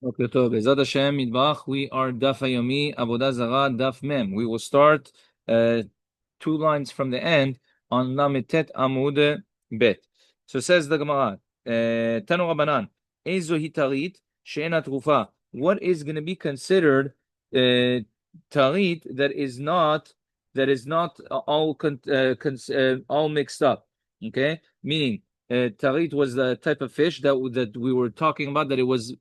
Okay, so Bezat Hashem Yitbarach, we are Daf Yomi, Avodah Zarah, Daf Mem. We will start two lines from the end on Lamitet Amud Bet. So says the Gemara, Tanu Rabbanan, Ezo Hitarit She'ena Trufa. What is going to be considered tarit that is not all mixed up? Okay, meaning tarit was the type of fish that we were talking about, that it was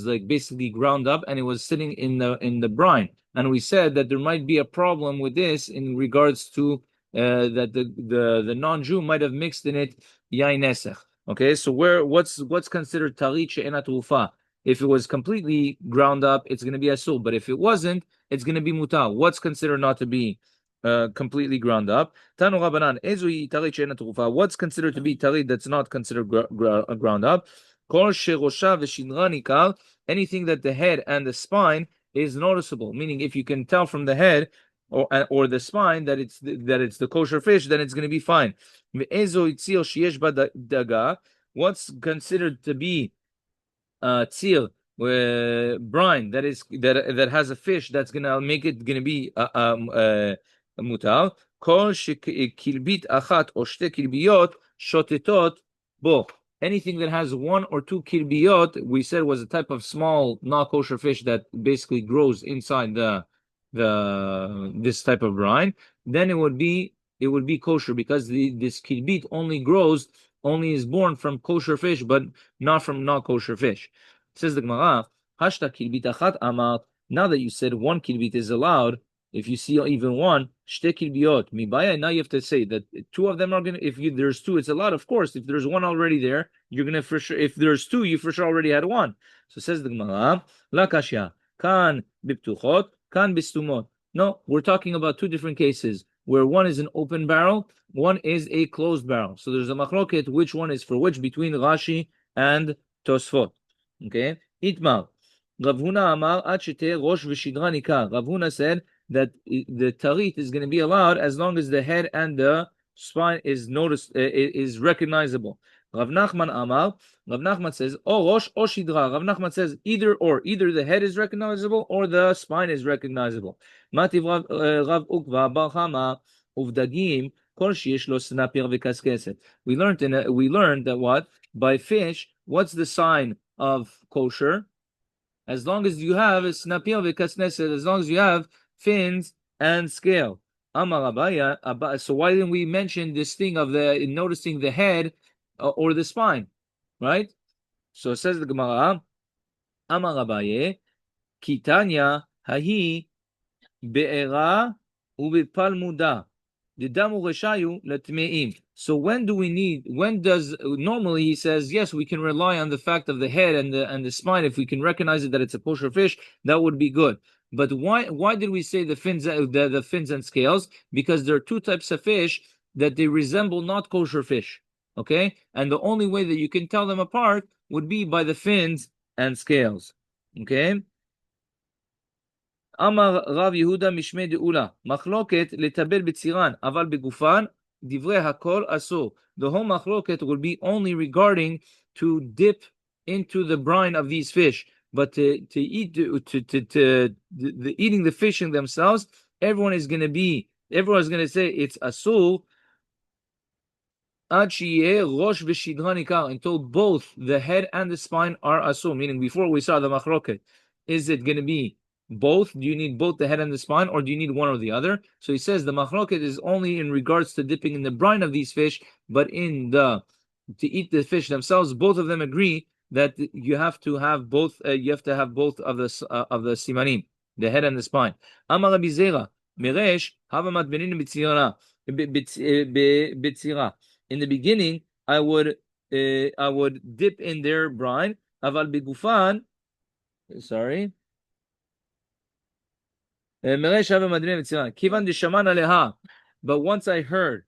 like basically ground up and it was sitting in the brine, and we said that there might be a problem with this in regards to that the non-Jew might have mixed in it yain nesech. Okay, so what's considered tarit she'ena trufa? If it was completely ground up, it's going to be asur, but if it wasn't, it's going to be mutar. What's considered not to be completely ground up? Tanu Rabbanan, ezui tarit she'ena trufa. What's considered to be tarit that's not considered ground up? Kol sherosha v'shidra nikal. Anything that the head and the spine is noticeable, meaning if you can tell from the head or the spine that it's the kosher fish, then it's going to be fine. What's considered to be tzil, brine, that has a fish that's gonna make it gonna be mutar. Kol kilbit achat or shte kilbiyot shotetot bo. Anything that has one or two kilbiyot, we said, was a type of small not kosher fish that basically grows inside this type of brine. Then it would be kosher, because this kilbit only is born from kosher fish, but not from not kosher fish. Says the Gemara, Hashta kilbit achat amar. Now that you said one kilbit is allowed, if you see even one, shte kilbiot mibaya. Now you have to say that two of them are gonna. If there's two, it's allowed. Of course, if there's one already there, you're gonna for sure. If there's two, you for sure already had one. So says the Gemara, la kashya kan biptuchot kan bistumot. No, we're talking about two different cases, where one is an open barrel, one is a closed barrel. So there's a machloket which one is for which between Rashi and Tosfot. Okay, Itmar. Rav Huna Amar Ad Shete Rosh V'Shidra Nikar. Rav Huna said that the tarit is going to be allowed as long as the head and the spine is recognizable. Rav Nachman Amar. Rav Nachman says, "O Rosh O Shidra." Rav Nachman says either the head is recognizable or the spine is recognizable. Mativ Rav Ukva Bar Chama Uvdagim Kol Sheyesh Lo Snapir V'Kaskeset. We learned that what by fish, what's the sign of kosher? As long as you have a snapir v'kasneset, as long as you have fins and scale. Amar Rabbi, so why didn't we mention this thing of noticing the head or the spine, right? So it says the Gemara, Amar Rabbi, Kitanya hahi be'era u'bepalmuda. So normally he says, yes, we can rely on the fact of the head and the spine. If we can recognize it that it's a kosher fish, that would be good. But why did we say the fins and scales? Because there are two types of fish that they resemble not kosher fish. Okay? And the only way that you can tell them apart would be by the fins and scales. Okay? Amar Rav Yehuda Mishmei Deula, Machloket letabel b'tziran, aval begufan, divrei hakol asur. The whole machloket will be only regarding to dip into the brine of these fish, but to eat the eating the fish in themselves, everyone's going to say it's asur. Ad sheyeh rosh v'shidra nikar, until both the head and the spine are asur. Meaning, before we saw the machloket, is it going to be both? Do you need both the head and the spine, or do you need one or the other? So he says the machloket is only in regards to dipping in the brine of these fish, but to eat the fish themselves, both of them agree that you have to have both. You have to have both of the simanim, the head and the spine. Amar Rabbi Zera, meresh havamat benin b'tzira. In the beginning, I would dip in their brine. Aval begufan. Sorry. But once I heard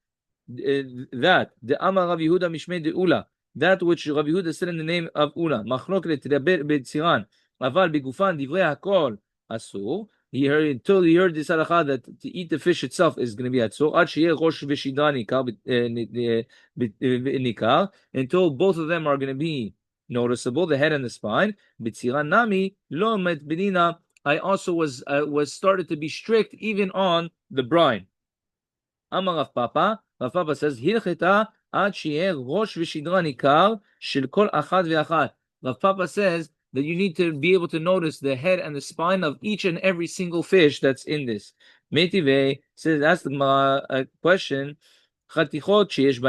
that the Amar Rav Yehuda Mishmei Deula, that which Rav Yehuda said in the name of Ula, Machlok leTedaber b'tziran, aval begufan divrei hakol asur. He heard this halacha that to eat the fish itself is going to be asur. Ad sheyeh rosh v'shidra nikar, until both of them are going to be noticeable, the head and the spine. B'tzira nami lo met benina. I also was started to be strict even on the brine. Amar Rav Papa. Rav Papa says, Hilcheta ad shi'er rosh v'shidra nikar shel kol achad ve'achad. Rav Papa says that you need to be able to notice the head and the spine of each and every single fish that's in this. Metive says, ask the question, חתיכות שיש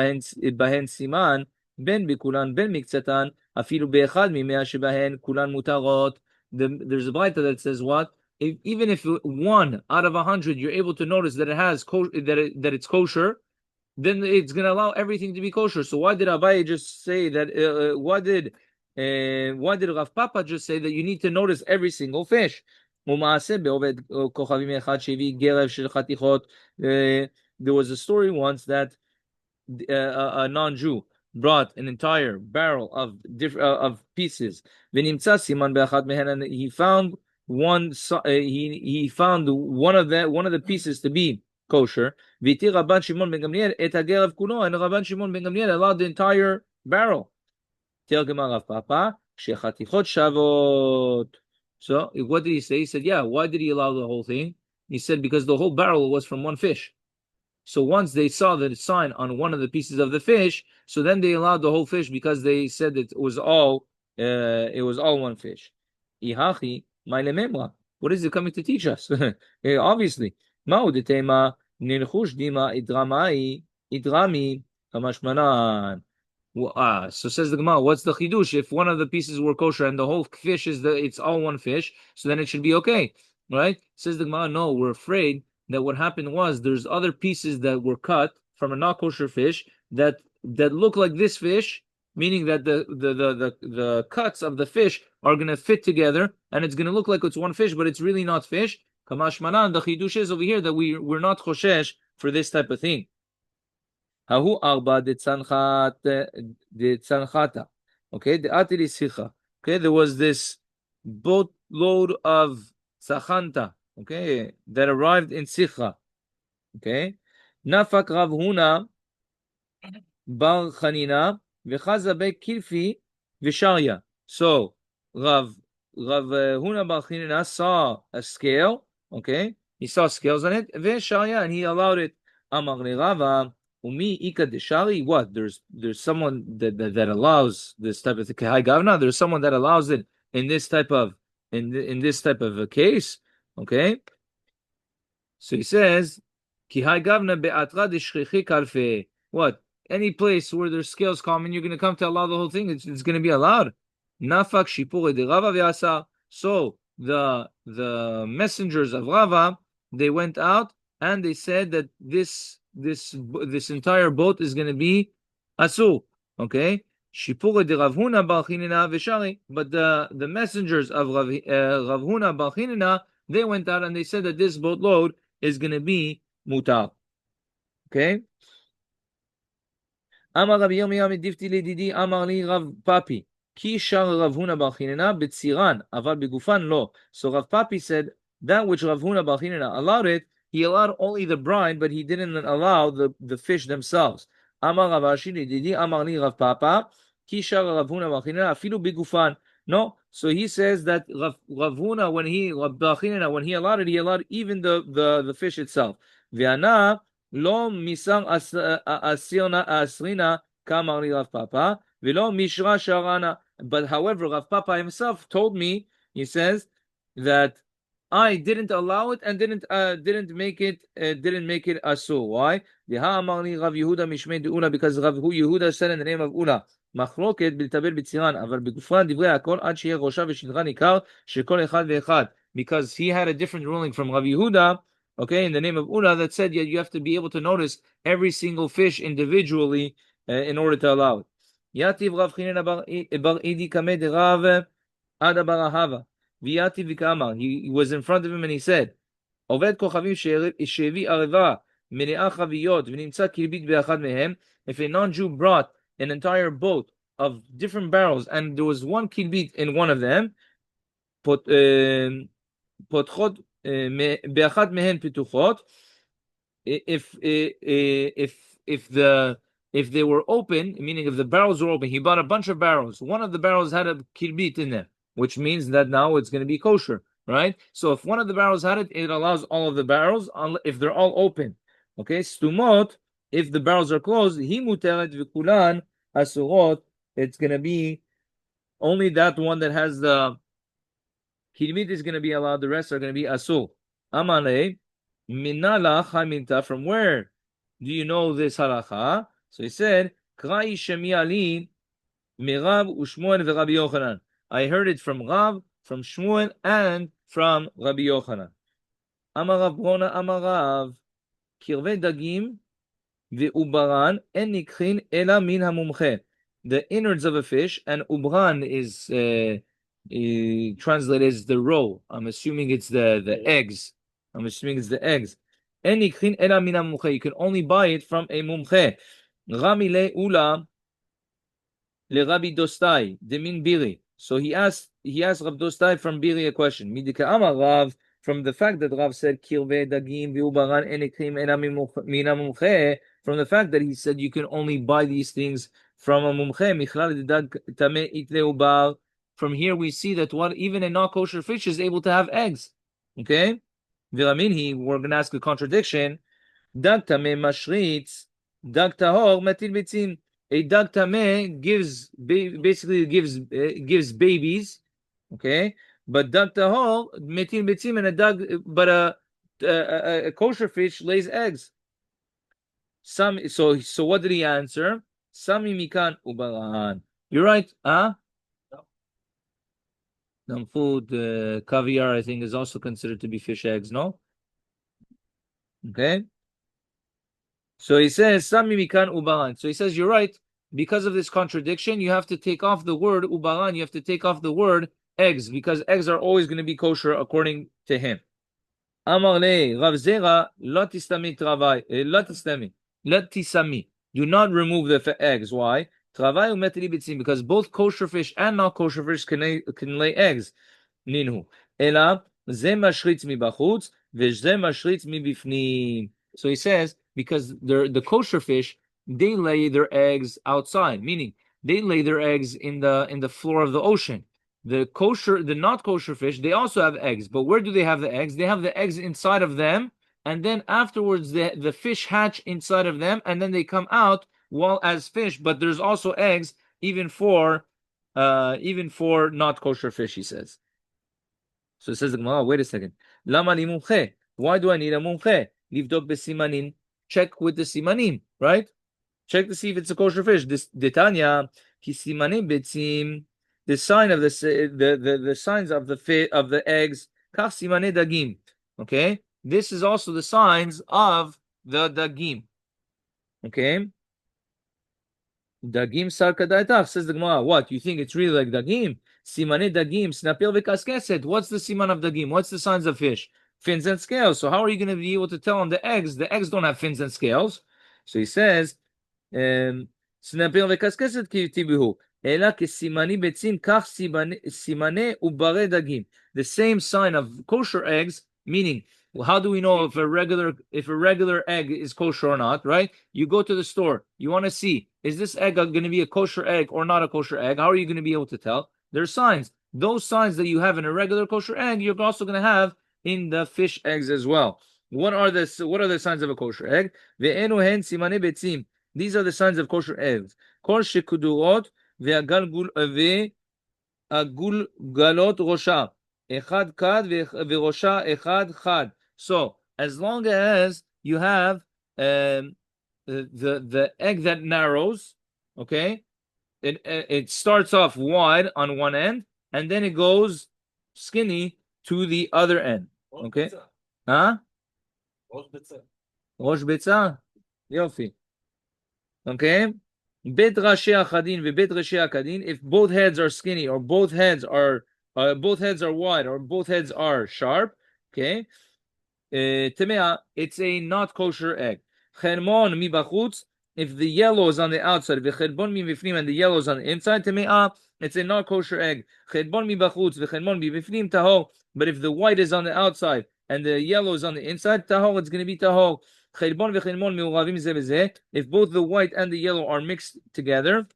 בהן סימן, בין בכולן בין מקצתן, אפילו באחד ממאה שבהן כולן מותרות. There's a Braita that says what? Even if 1 out of 100 you're able to notice that it has that it's kosher, then it's going to allow everything to be kosher. So why did Abaye just say that? Why did Rav Papa just say that you need to notice every single fish? There was a story once that a non-Jew brought an entire barrel of pieces. And he found he found one of the pieces to be kosher. And Rabban Shimon ben Gamliel allowed the entire barrel. So what did he say? He said, yeah, why did he allow the whole thing? He said, because the whole barrel was from one fish. So once they saw the sign on one of the pieces of the fish, so then they allowed the whole fish because they said that it was all one fish. Ihachi, what is it coming to teach us? Obviously. Ma'udetema nilchush dima idrami kamashmanan. So says the Gemara, what's the chidush? If one of the pieces were kosher and the whole fish it's all one fish, so then it should be okay, right? Says the Gemara, no, we're afraid that what happened was there's other pieces that were cut from a not kosher fish that look like this fish, meaning that the cuts of the fish are going to fit together and it's going to look like it's one fish, but it's really not fish. Kamash manan, the chidush is over here that we're not choshesh for this type of thing. Hahu arba de tzanchata. Okay, the atili sicha. Okay, there was this boatload of tzachanta. Okay, that arrived in Sicha. Okay, Nafak Rav Huna Bar Chanina v'chaza be Kilfi v'Sharya. So Rav Huna Bar Chanina saw a scale. Okay, he saw scales on it v'Sharya, and he allowed it. Amar le Rava umi ika deshari. What? There's someone that allows this type of thing. There's someone that allows it in this type of a case. Okay, so he says, what? Any place where there's scales common, you're going to come to allow the whole thing. It's going to be allowed. So the messengers of Rava, they went out and they said that this entire boat is going to be asur. Okay. But the messengers of Rav Huna bar Chinina, they went out and they said that this boatload is going to be mutar. Okay? Amar Rabbi Yomi difti lididi amar li Rav Papi ki shar Rav Huna bar Chinina betziran aval begufan lo. So Rav Papi said that which Rav Huna bar Chinina allowed it, he allowed only the brine, but he didn't allow the fish themselves. Amar Rav Ashi lididi amar li Rav Papa ki shar Rav Huna bar Chinina afilu begufan. No, so he says that Rav Huna, when he allowed it, he allowed even the fish itself. V'ana lo misang asrina kamar li Rav Papa v'lo mishra sharana. But however, Rav Papa himself told me, he says that I didn't allow it and didn't make it asur. Why? Deha amar li Rav Yehuda mishmei de'ula, because Rav Yehuda said in the name of Ula. מחלוקת בלטבל בצירן, אבל בגופן דברי הכל עד שיהיה ראשה ושדרה ניכר של כל אחד ואחד. Because he had a different ruling from Rav Yehuda, okay, in the name of Ula, that said you have to be able to notice every single fish individually in order to allow it. יתיב רב חיננה בר אידי קמא דרב עדה בר אהבה, ויתיב וכאמר, he was in front of him and he said, עובד כוכבים שהביא ערבה מלאה חביות ונמצא קלבית באחד מהם, if a non-Jew brought an entire boat of different barrels, and there was one kilbit in one of them. Potchot be'achat mehen pituchot. If the if they were open, meaning if the barrels were open, he bought a bunch of barrels. One of the barrels had a kirbit in them, which means that now it's going to be kosher, right? So if one of the barrels had it, it allows all of the barrels if they're all open. Okay, stumot, if the barrels are closed, hi muteret v'kulan asurot, it's going to be only that one that has the kirbit is going to be allowed. The rest are going to be asur. Amaleh, minala chaminta, from where do you know this halacha? So he said, Krai Shemi Ali, Mirav Ushmuel Rabbi Yochanan. I heard it from Rav, from Shmuel, and from Rabbi Yochanan. Amarav Brona Amarav, Kirve Dagim, Ve'ubaran, En Nikrin, Ela Min HaMumche. The innards of a fish, and Ubran is translated as the roe. I'm assuming it's the eggs. I'm assuming it's the eggs. En Nikrin, Ela Min HaMumche. You can only buy it from a mumche. Ramile Ula le Rabbi Dostai Demin Biri. So he asked Rav Dostai from Biri a question. Midika Amar Rav, from the fact that Rav said Kirve Dagim Viubaran Enikrim Ena Mina Mumche, from the fact that he said you can only buy these things from a Mumche, Michlal Dag Tame Itle Ubar. From here we see that even a not kosher fish is able to have eggs. Okay? Viraminhi, we're gonna ask a contradiction. Dag Tame Mashritz. Dag tahor matil bitzim. A dag tameh basically gives babies, okay. But dag tahor matil bitzim, and a kosher fish lays eggs. So what did he answer? Sami mikan ubaran. You're right, huh? Some food, caviar, I think, is also considered to be fish eggs. No, okay. So he says, Sami mikan ubaran. So he says, you're right. Because of this contradiction, you have to take off the word ubaran. You have to take off the word eggs, because eggs are always going to be kosher according to him. Amar le Rav Zera, lo tistami travai, lo tisami. Do not remove the eggs. Why? Travai umetri bitzim, because both kosher fish and not kosher fish can lay eggs. Ninhu. Ela ze mashritz mi bachutz, v'ze mashritz mi bifnim. So he says, because the kosher fish, they lay their eggs outside, meaning they lay their eggs in the floor of the ocean. The not kosher fish, they also have eggs, but where do they have the eggs? They have the eggs inside of them, and then afterwards the fish hatch inside of them, and then they come out as fish. But there's also eggs even for not kosher fish, he says. So it says the Gemara, wait a second. Lama li mumche? Why do I need a mumche? Livdok besimanin. Check with the simanim, right? Check to see if it's a kosher fish. This detanya ki simanim betzim. The sign of the signs of the eggs. Kach simane dagim. Okay, this is also the signs of the dagim. Okay. Dagim sarka daitach, says the Gemara. What, you think it's really like dagim? Simane dagim snapil v'kaskeset. What's the siman of dagim? What's the signs of fish? Fins and scales. So how are you going to be able to tell on the eggs? The eggs don't have fins and scales. So he says, snapil v'kaskeset ki tibihu. Ela kesimani betzim kach simane ubare dagim. The same sign of kosher eggs, meaning, well, how do we know if a regular egg is kosher or not, right? You go to the store, you want to see, is this egg going to be a kosher egg or not a kosher egg? How are you going to be able to tell? There's signs. Those signs that you have in a regular kosher egg, you're also going to have in the fish eggs as well. What are the signs of a kosher egg? Ve'enu hen simane betzim. These are the signs of kosher eggs. Kol shekudurot ve'agul galot rosha. Echad kad ve'rosha echad chad. So as long as you have the egg that narrows, okay, it starts off wide on one end and then it goes skinny to the other end. Okay, huh? Rosh betza, yofi. Okay, bet rashi achadin ve'bet rashi akadin. If both heads are skinny or both heads are wide or both heads are sharp, okay. Temea, it's a not kosher egg. Chermon mi bachutz, if the yellow is on the outside, v'cherbon mi bifnim, and the yellow is on the inside, temea, it's a not kosher egg. Cherbon mi bachutz, v'cherbon mi bifnim, tahor. But if the white is on the outside and the yellow is on the inside, tahor, it's going to be tahor. If both the white and the yellow are mixed together,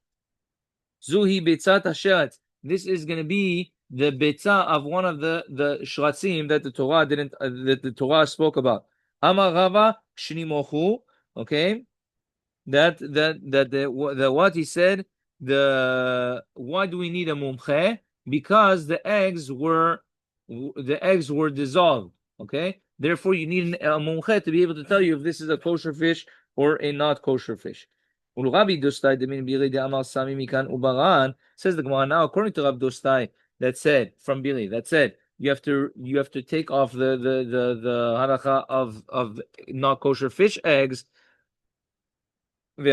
Zuhi Beitzat Hasheretz. This is going to be the Beitzah of one of the Shratzim that the Torah didn't that the Torah spoke about. Amar Rava Shnimochu. Okay, that the what he said. The why do we need a mumche? Because the eggs were dissolved. Okay, therefore you need a mumche to be able to tell you if this is a kosher fish or a not kosher fish. Rabbi Dostai says the Gemara now, according to Rabbi Dostai, that said from Bili, that said you have to take off the halacha of not kosher fish eggs. Okay,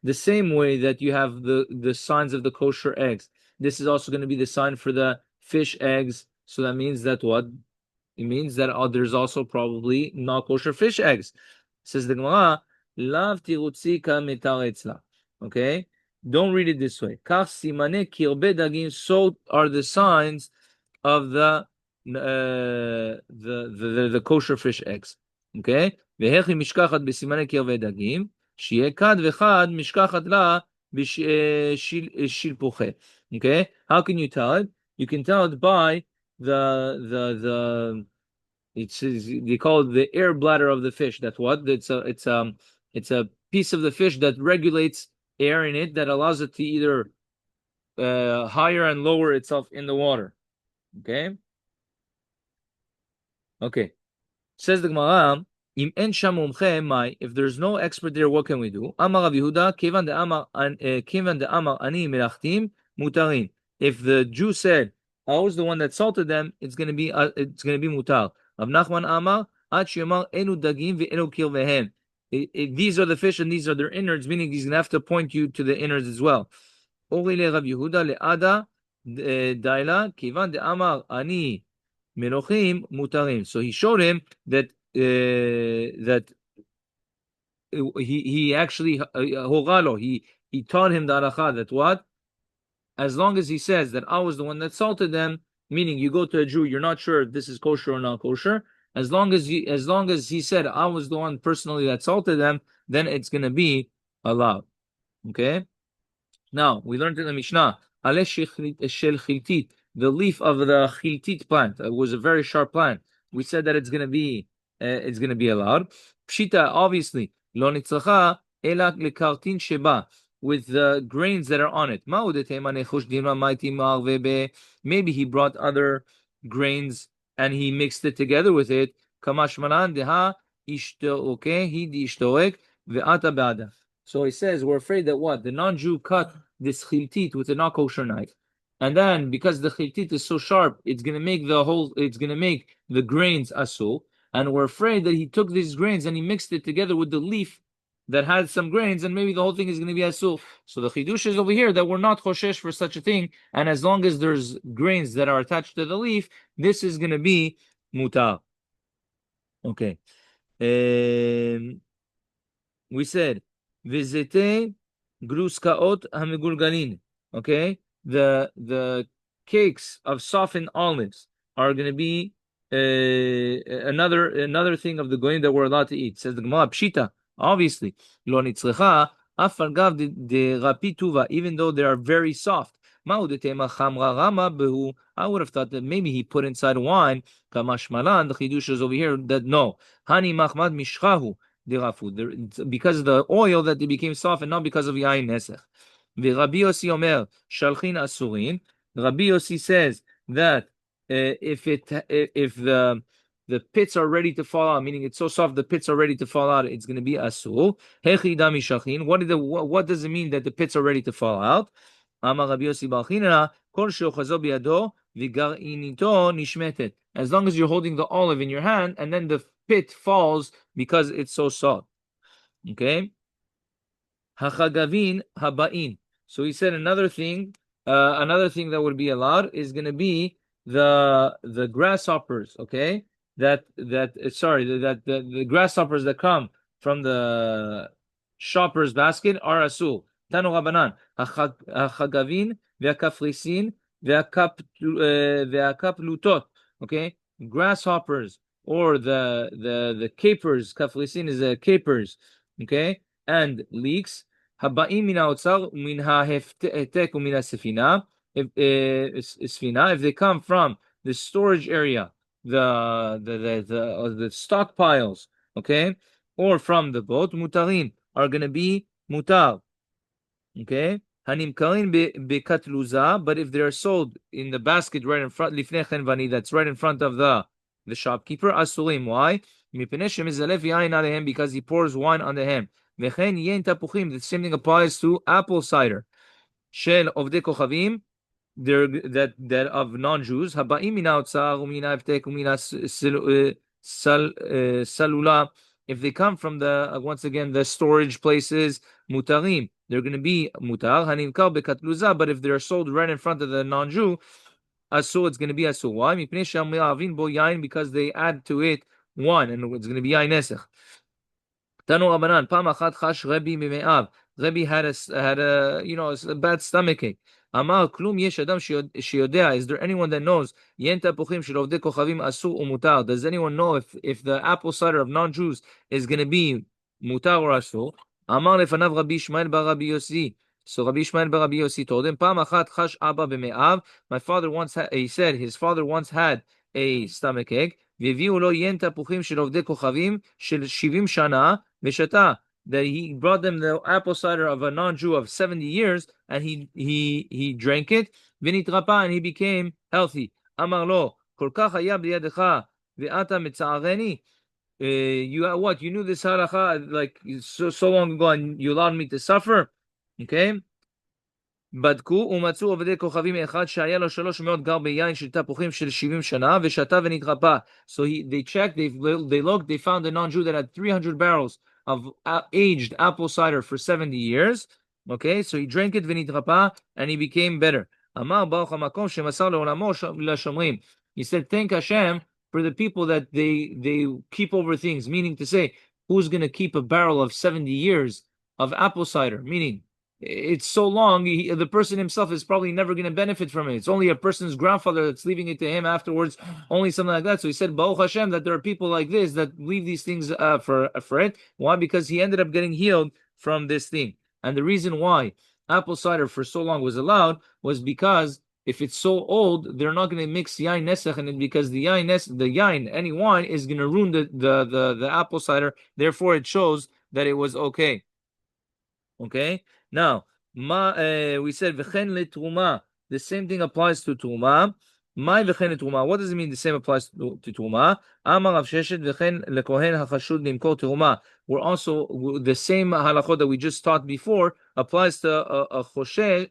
the same way that you have the signs of the kosher eggs, this is also going to be the sign for the fish eggs. So that means that what? It means that there's also probably not kosher fish eggs. Says the Gemara, Lav tirutzika metaretzla. Okay, don't read it this way. Kach simane kirbe dagim. So are the signs of the kosher fish eggs. Okay, vehechi mishkachat besimane kirbe dagim. Shiye kad vechad mishkachat la shilpuche. Okay, how can you tell it? You can tell it by the they call it the air bladder of the fish. That's what it's a piece of the fish that regulates air in it that allows it to either higher and lower itself in the water. Okay. Says the Gemara, Im en sham mumche mai. If there's no expert there, what can we do? Amar Rav Yehuda, kevan de amar ani melachtim mutarin. If the Jew said, I was the one that salted them, it's going to be mutar. Rav Nachman Amar, Ad sheyamar enu dagim ve'enu kilvehem. These are the fish and these are their innards, meaning he's going to have to point you to the innards as well. Orile Rav Yehuda le'ada daila kivan de amar ani melochim mutarim. So he showed him that he actually hogalo he taught him the halakha that what, as long as he says that I was the one that salted them, meaning you go to a Jew, you're not sure if this is kosher or not kosher. As long as he said I was the one personally that salted them, then it's going to be allowed. Okay. Now we learned in the Mishnah, aleh shel chiltit, the leaf of the chiltit plant was a very sharp plant. We said that it's going to be allowed. Pshita, obviously, lo nitzlacha ela lekartin sheba, with the grains that are on it. Maybe he brought other grains and he mixed it together with it. So he says, we're afraid that what? The non-Jew cut this chiltit with a not kosher knife. And then because the chiltit is so sharp, it's going to make the grains asul. And we're afraid that he took these grains and he mixed it together with the leaf that had some grains, and maybe the whole thing is going to be asul. So the chidush is over here that we're not choshesh for such a thing, and as long as there's grains that are attached to the leaf, this is going to be mutar. Okay. We said vizete gruskaot hamigulgalin. Okay, the cakes of softened olives are going to be another thing of the goyim that we're allowed to eat. Says the Gemara, pshita. Obviously, lo nitzlecha afargav de rapituva, even though they are very soft. I would have thought that maybe he put inside wine. Kamashmalan, the chidush is over here that no, hani machmad mishchahu derafu, because of the oil that they became soft, and not because of yain nesech. Rabbi Yossi omer shalchin asurin. Rabbi Yossi says that if the pits are ready to fall out, meaning it's so soft the pits are ready to fall out, it's going to be asul. Hechi dami shachin. What does it mean that the pits are ready to fall out? Amar Rabbi Yossi Balchinana, kol sheochazo biyado v'gar'inito nishmetet. As long as you're holding the olive in your hand, and then the pit falls because it's so soft. Okay. Hachagavin haba'in. So he said another thing that would be allowed is going to be the grasshoppers. Okay. The grasshoppers that come from the shopper's basket are asul. Tanu Rabanan, hachagavin ve'akafrisin ve'akaplutot. Okay, grasshoppers or the capers, kaflisin is capers, okay, and leaks, haba'im min ha'otzar min ha'hetek u'min ha'sefina, if they come from the storage area, the stockpiles, okay, or from the boat, mutarin are going to be mutar, okay. Hanimkarin bekatluza, but if they are sold in the basket right in front, lifnei chen vani, that's right in front of the shopkeeper, asurim. Why? Mipnei shemizalef yain alehem, because he pours wine on them. Vechen yen tapuchim. The same thing applies to apple cider. Shel ovdei kochavim, that of non-Jews. Haba'im min ha'otzar u'min ha'avtek u'min salula. If they come from the once again the storage places, mutarim, they're going to be mutar. Hanimkar bekatluza, but if they're sold right in front of the non-Jew, asu, it's going to be asu. Why? Mipnei she'amavin bo yain, because they add to it wine, and it's going to be yain nesech. Tanu Rabbanan, Pam achat chash Rabbi mime'av. Rabbi had a bad stomachache. Amar klum yesh adam sheyodea. Is there anyone that knows yen tapuchim shel ovdei kochavim asu u'mutar? Does anyone know if the apple cider of non-Jews is going to be mutar or asu? Amar lefanav Rabbi Ishmael bar Rabbi Yossi. So Rabbi Ishmael bar Rabbi Yossi told him, Pam achat chash abba b'me'av. My father once he said his father once had a stomachache. V'viu lo yen tapuchim shel ovdei kochavim shel 70 shana v'shata. That he brought them the apple cider of a non-Jew of 70 years, and he drank it, v'nitrapa, and he became healthy. Amar lo, kol kach haya b'yadecha v'ata mitza'areni. You knew this halacha like so long ago, and you allowed me to suffer, okay? בדקו ומצאו עובדי כוכבים אחד שהיה לו 300 גר ביין של תפוחים של 70 שנה ושתה ונתרפא. So they checked, they looked, they found a non-Jew that had 300 barrels of aged apple cider for 70 years. Okay, so he drank it ונתרפא, and he became better. אמר ברוך המקום שמסר לעולמו לשומרים. He said, thank Hashem for the people that they keep over things, meaning to say, who's going to keep a barrel of 70 years of apple cider? Meaning, it's so long, the person himself is probably never going to benefit from it. It's only a person's grandfather that's leaving it to him afterwards, only something like that. So he said, Baruch Hashem, that there are people like this that leave these things for it. Why? Because he ended up getting healed from this thing. And the reason why apple cider for so long was allowed was because if it's so old, they're not going to mix yain nesach in it, because the yain, any wine, is going to ruin the apple cider. Therefore, it shows that it was okay. Okay. Now, we said v'chen letruma. The same thing applies to truma. My v'chen letruma. What does it mean? The same applies to truma. Amar Rav Sheshet v'chen lekohen hachashud limkor truma. We're also the same halachot that we just taught before applies to a choshesh.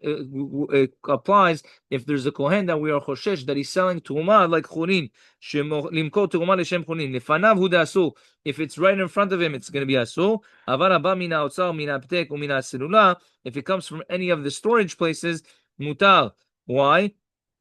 Applies if there's a kohen that we are choshesh that he's selling truma like chunin. Limkor truma l'shem chunin. Lefanav hu da'asu. If it's right in front of him, it's going to be asu. Avar haba min ha'otzar min ha'aptek u'min ha'selula. If it comes from any of the storage places, mutar. Why?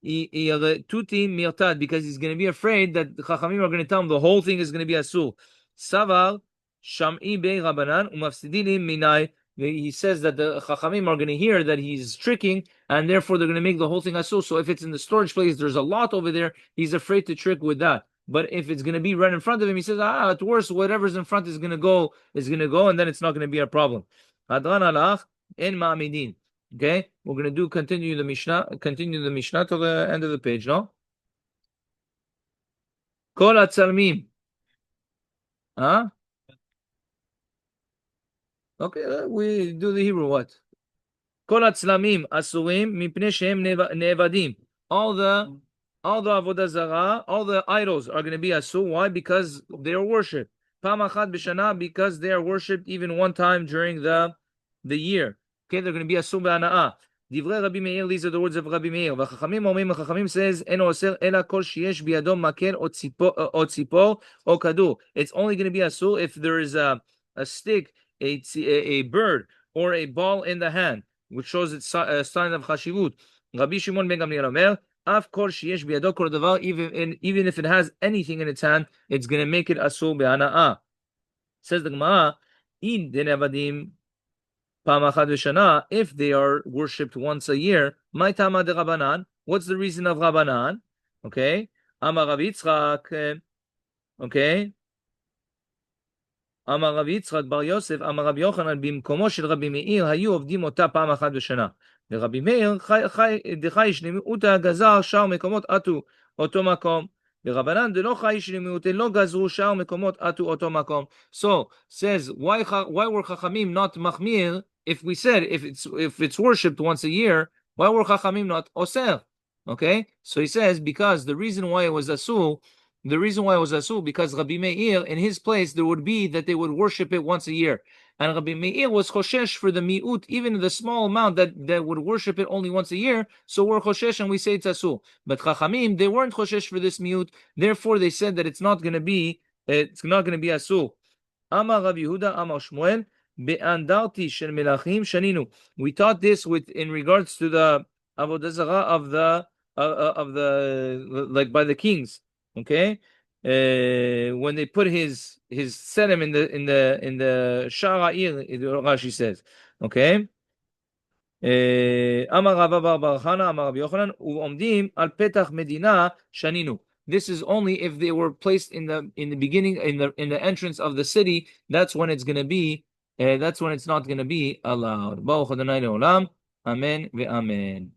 Tuti mirtad, because he's going to be afraid that the chachamim are going to tell him the whole thing is going to be asu. Savar sham'i bei rabanan umafsidili minai. He says that the chachamim are going to hear that he's tricking, and therefore they're going to make the whole thing asu. So if it's in the storage place, there's a lot over there. He's afraid to trick with that. But if it's going to be right in front of him, he says, at worst, whatever's in front is going to go, and then it's not going to be a problem. Hadran alach en ma'amidin. Okay, we're going to continue the Mishnah to the end of the page, no? Kol hatzalmim. Huh? Okay, we do the Hebrew, what? Kol hatzlamim asurim mipnei shehem nevadim. All the Avodah Zarah, all the idols are going to be asu. Why? Because they are worshipped. Pam achat b'shana, because they are worshipped even one time during the year. Okay, they're going to be asu b'ana'ah. Divrei Rabbi Meir, these are the words of Rabbi Meir. V'chachamim omrim, Chachamim says, eno oser ela kol sheyesh biyado makel o tzipor o kadur. It's only going to be asu if there is a stick, a bird, or a ball in the hand, which shows it's a sign of chashivut. Rabbi Shimon ben Gamliel omer, af kol sheyesh biyado kol davar, even if it has anything in its hand, it's going to make it asu b'ana'ah. Says the Gemara, in denevadim if they are worshipped once a year, my tama de Rabbanan. What's the reason of Rabbanan? Okay, Amar Rav Yitzchak, okay. אמר רב יצחק בר יוסף, אמר רבי יוחנן, במקומו של רבי מאיר היו עובדים אותה פעם אחת בשנה. ורבי מאיר, דחי שלמיעוטה גזר שאר מקומות עטו אותו מקום. ורבנן דלא חי שלמיעוטה לא גזרו שאר מקומות עטו אותו מקום. So, says, why were Chachamim not מחמיר if we said, if it's worshipped once a year, why were Chachamim not osir? Okay? So he says, because the reason why it was asur, because Rabbi Meir, in his place, there would be that they would worship it once a year. And Rabbi Meir was choshesh for the mi'ut, even the small amount that would worship it only once a year. So we're choshesh and we say it's asur. But Chachamim, they weren't choshesh for this mi'ut. Therefore, they said that it's not going to be asur. Amar Rav Yehuda, Amar Shmuel, be'andarti shel melachim shaninu. We taught this in regards to the Avodah Zarah of the like by the kings. Okay, when they put his sedem in the Sha'ir, Rashi says, okay. Amar Rava bar Chana, Amar Rabbi Yochanan, u'omdim al petach medina shaninu. This is only if they were placed in the beginning in the entrance of the city. That's when it's going to be. That's when it's not going to be allowed. Baruch Adonai le'olam. Amen ve'amen.